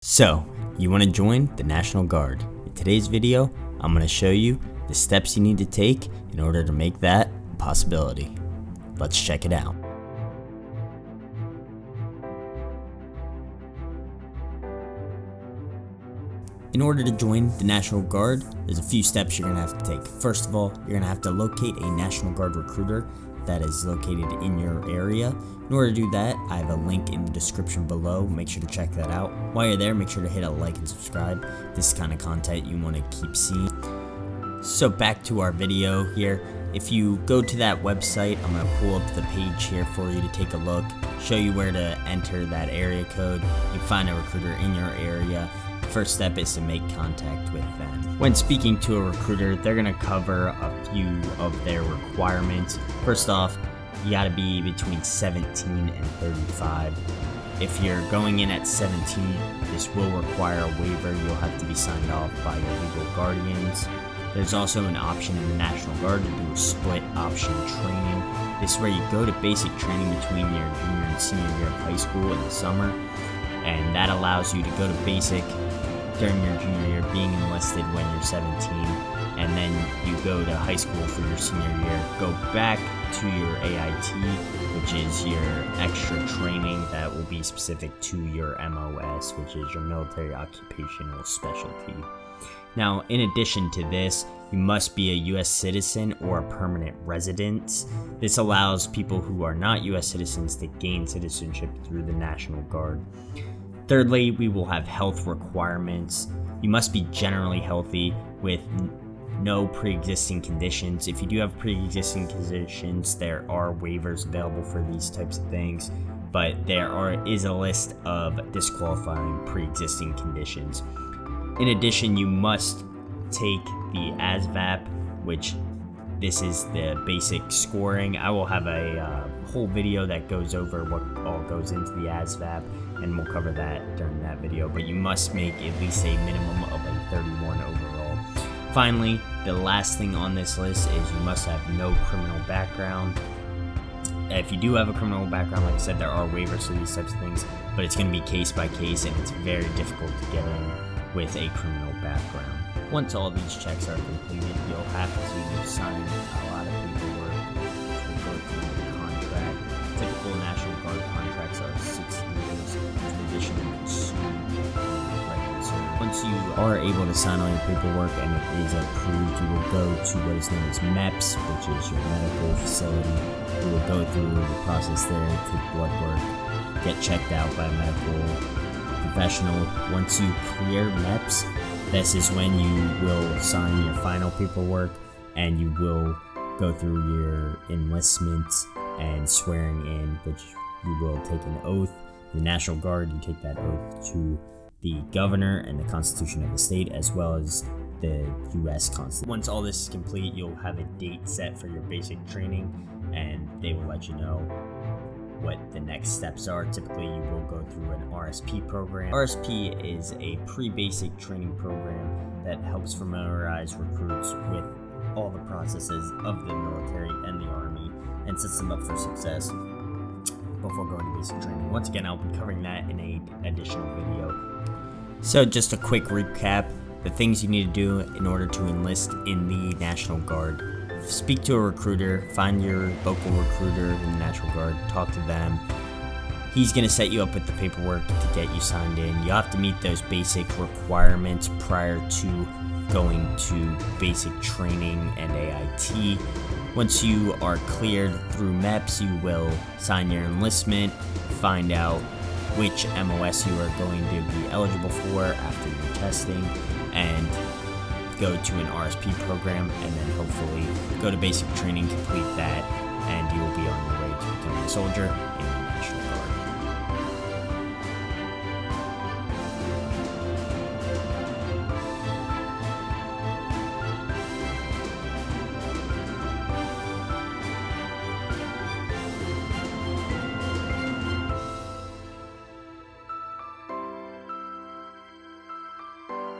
So, you want to join the National Guard. In today's video, I'm going to show you the steps you need to take in order to make that a possibility. Let's check it out. In order to join the National Guard, there's a few steps you're going to have to take. First of all, you're going to have to locate a National Guard recruiter that is located in your area. In order to do that, I have a link in the description below. Make sure to check that out. While you're there, make sure to hit a like and subscribe. This is the kind of content you want to keep seeing. So back to our video here. If you go to that website, I'm going to pull up the page here for you to take a look, show you where to enter that area code. You find a recruiter in your area. First step is to make contact with them. When speaking to a recruiter, they're going to cover a few of their requirements. First off, you got to be between 17 and 35. If you're going in at 17, this will require a waiver. You'll have to be signed off by your legal guardians. There's also an option in the National Guard to do a split option training. This is where you go to basic training between your junior and senior year of high school in the summer, and that allows you to go to basic during your junior year, being enlisted when you're 17, and then you go to high school for your senior year, go back to your AIT, which is your extra training that will be specific to your MOS, which is your military occupational specialty. Now, in addition to this, you must be a U.S. citizen or a permanent resident. This allows people who are not U.S. citizens to gain citizenship through the National Guard. Thirdly, we will have health requirements. You must be generally healthy with no pre-existing conditions. If you do have pre-existing conditions, there are waivers available for these types of things, but there is a list of disqualifying pre-existing conditions. In addition, you must take the ASVAB, which this is the basic scoring. I will have a whole video that goes over what all goes into the ASVAB, and we'll cover that during that video, but you must make at least a minimum of a 31 overall. Finally, the last thing on this list is you must have no criminal background. If you do have a criminal background, like I said, there are waivers for these types of things, but it's going to be case by case, and it's very difficult to get in with a criminal background. Once all these checks are completed, you'll have to sign a lot of paperwork to go through the contract. Typical National Guard contracts are 6 years, in addition to regular service. Once you are able to sign all your paperwork and it is approved, you will go to what is known as MEPS, which is your medical facility. You will go through the process there, take blood work, get checked out by a medical professional. Once you clear MEPS, this is when you will sign your final paperwork, and you will go through your enlistment and swearing in, which you will take an oath. The National Guard, you take that oath to the governor and the Constitution of the state, as well as the U.S. Constitution. Once all this is complete, you'll have a date set for your basic training, and they will let you know what the next steps are. Typically, you will go through an RSP program. RSP is a pre-basic training program that helps familiarize recruits with all the processes of the military and the Army and sets them up for success before going to basic training. Once again, I'll be covering that in an additional video. So just a quick recap, the things you need to do in order to enlist in the National Guard. Speak to a recruiter, find your local recruiter in the National Guard, talk to them. He's going to set you up with the paperwork to get you signed in. You have to meet those basic requirements prior to going to basic training and AIT. Once you are cleared through MEPS, you will sign your enlistment, find out which MOS you are going to be eligible for after your testing, and go to an RSP program, and then hopefully go to basic training, complete that, and you will be on your way to becoming a soldier.